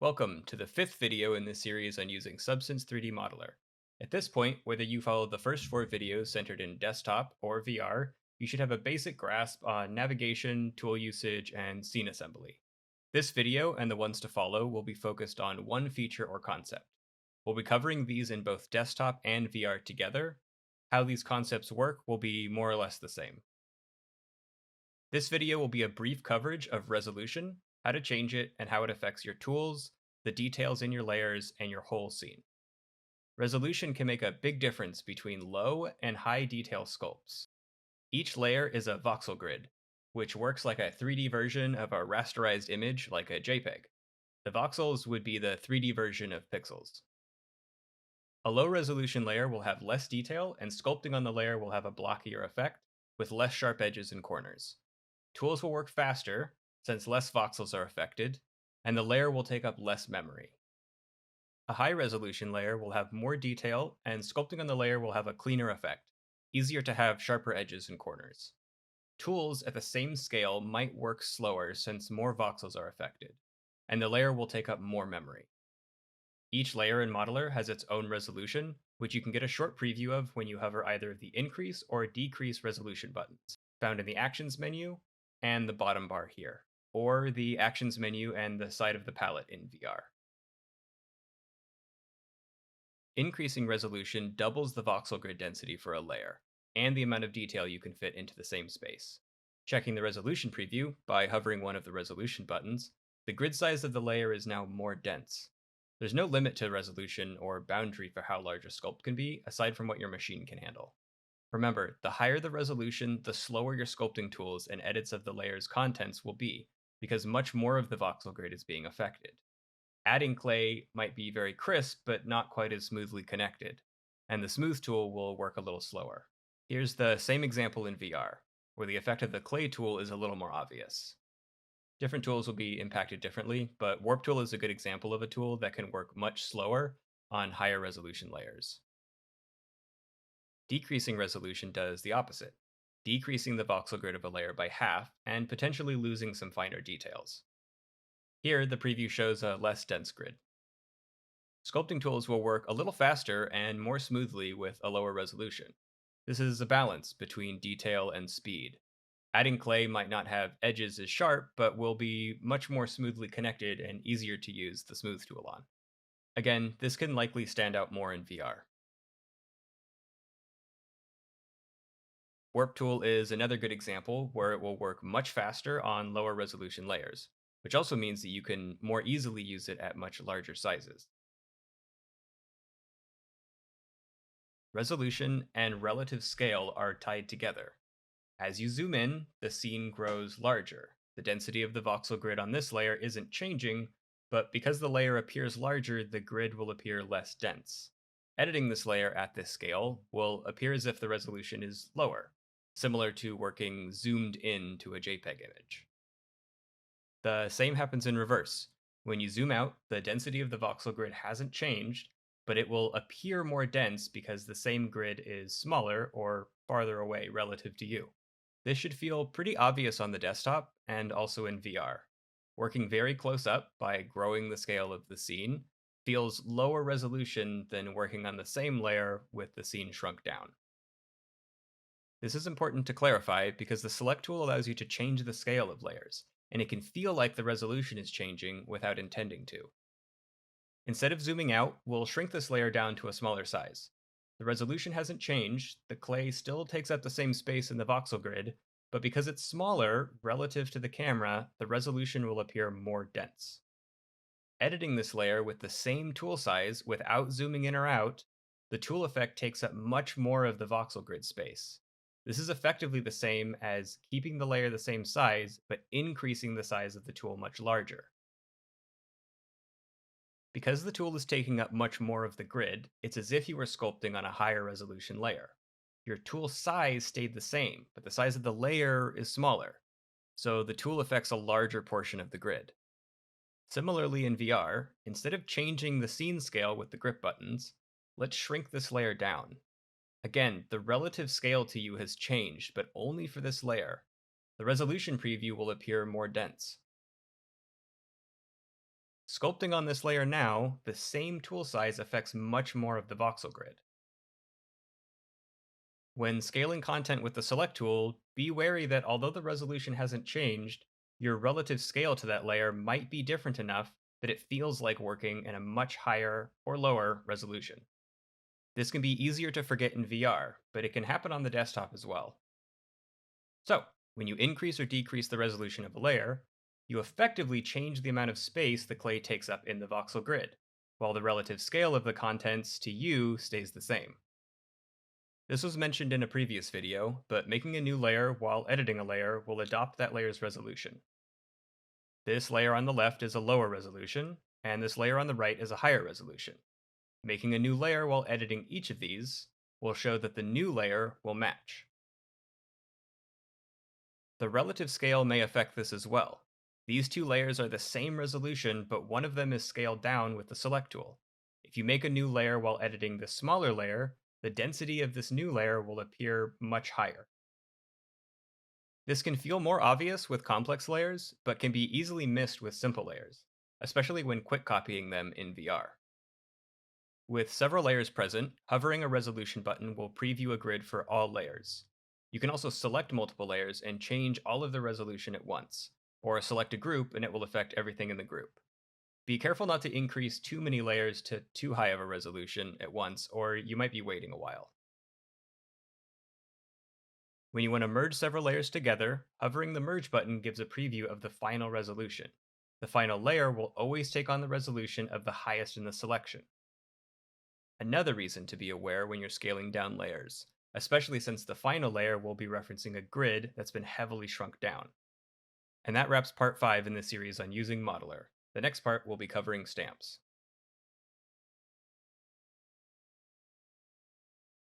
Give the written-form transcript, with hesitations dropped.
Welcome to the fifth video in this series on using Substance 3D Modeler. At this point, whether you follow the first four videos centered in desktop or VR, you should have a basic grasp on navigation, tool usage, and scene assembly. This video and the ones to follow will be focused on one feature or concept. We'll be covering these in both desktop and VR together. How these concepts work will be more or less the same. This video will be a brief coverage of resolution, how to change it, and how it affects your tools, the details in your layers, and your whole scene. Resolution can make a big difference between low and high detail sculpts. Each layer is a voxel grid, which works like a 3D version of a rasterized image like a JPEG. The voxels would be the 3D version of pixels. A low resolution layer will have less detail, and sculpting on the layer will have a blockier effect, with less sharp edges and corners. Tools will work faster, since less voxels are affected, and the layer will take up less memory. A high resolution layer will have more detail, and sculpting on the layer will have a cleaner effect, easier to have sharper edges and corners. Tools at the same scale might work slower since more voxels are affected, and the layer will take up more memory. Each layer in Modeler has its own resolution, which you can get a short preview of when you hover either the increase or decrease resolution buttons, found in the Actions menu and the bottom bar here, or the Actions menu and the side of the palette in VR. Increasing resolution doubles the voxel grid density for a layer, and the amount of detail you can fit into the same space. Checking the resolution preview by hovering one of the resolution buttons, the grid size of the layer is now more dense. There's no limit to resolution or boundary for how large a sculpt can be, aside from what your machine can handle. Remember, the higher the resolution, the slower your sculpting tools and edits of the layer's contents will be, because much more of the voxel grid is being affected. Adding clay might be very crisp, but not quite as smoothly connected, and the smooth tool will work a little slower. Here's the same example in VR, where the effect of the clay tool is a little more obvious. Different tools will be impacted differently, but Warp Tool is a good example of a tool that can work much slower on higher resolution layers. Decreasing resolution does the opposite, decreasing the voxel grid of a layer by half and potentially losing some finer details. Here, the preview shows a less dense grid. Sculpting tools will work a little faster and more smoothly with a lower resolution. This is a balance between detail and speed. Adding clay might not have edges as sharp, but will be much more smoothly connected and easier to use the smooth tool on. Again, this can likely stand out more in VR. Warp Tool is another good example where it will work much faster on lower resolution layers, which also means that you can more easily use it at much larger sizes. Resolution and relative scale are tied together. As you zoom in, the scene grows larger. The density of the voxel grid on this layer isn't changing, but because the layer appears larger, the grid will appear less dense. Editing this layer at this scale will appear as if the resolution is lower, similar to working zoomed in to a JPEG image. The same happens in reverse. When you zoom out, the density of the voxel grid hasn't changed, but it will appear more dense because the same grid is smaller or farther away relative to you. This should feel pretty obvious on the desktop and also in VR. Working very close up by growing the scale of the scene feels lower resolution than working on the same layer with the scene shrunk down. This is important to clarify because the Select tool allows you to change the scale of layers, and it can feel like the resolution is changing without intending to. Instead of zooming out, we'll shrink this layer down to a smaller size. The resolution hasn't changed, the clay still takes up the same space in the voxel grid, but because it's smaller relative to the camera, the resolution will appear more dense. Editing this layer with the same tool size without zooming in or out, the tool effect takes up much more of the voxel grid space. This is effectively the same as keeping the layer the same size, but increasing the size of the tool much larger. Because the tool is taking up much more of the grid, it's as if you were sculpting on a higher resolution layer. Your tool size stayed the same, but the size of the layer is smaller, so the tool affects a larger portion of the grid. Similarly in VR, instead of changing the scene scale with the grip buttons, let's shrink this layer down. Again, the relative scale to you has changed, but only for this layer. The resolution preview will appear more dense. Sculpting on this layer now, the same tool size affects much more of the voxel grid. When scaling content with the select tool, be wary that although the resolution hasn't changed, your relative scale to that layer might be different enough that it feels like working in a much higher or lower resolution. This can be easier to forget in VR, but it can happen on the desktop as well. So, when you increase or decrease the resolution of a layer, you effectively change the amount of space the clay takes up in the voxel grid, while the relative scale of the contents to you stays the same. This was mentioned in a previous video, but making a new layer while editing a layer will adopt that layer's resolution. This layer on the left is a lower resolution, and this layer on the right is a higher resolution. Making a new layer while editing each of these will show that the new layer will match. The relative scale may affect this as well. These two layers are the same resolution, but one of them is scaled down with the select tool. If you make a new layer while editing the smaller layer, the density of this new layer will appear much higher. This can feel more obvious with complex layers, but can be easily missed with simple layers, especially when quick copying them in VR. With several layers present, hovering a resolution button will preview a grid for all layers. You can also select multiple layers and change all of the resolution at once, or select a group and it will affect everything in the group. Be careful not to increase too many layers to too high of a resolution at once, or you might be waiting a while. When you want to merge several layers together, hovering the merge button gives a preview of the final resolution. The final layer will always take on the resolution of the highest in the selection. Another reason to be aware when you're scaling down layers, especially since the final layer will be referencing a grid that's been heavily shrunk down. And that wraps part 5 in the series on using Modeler. The next part will be covering stamps.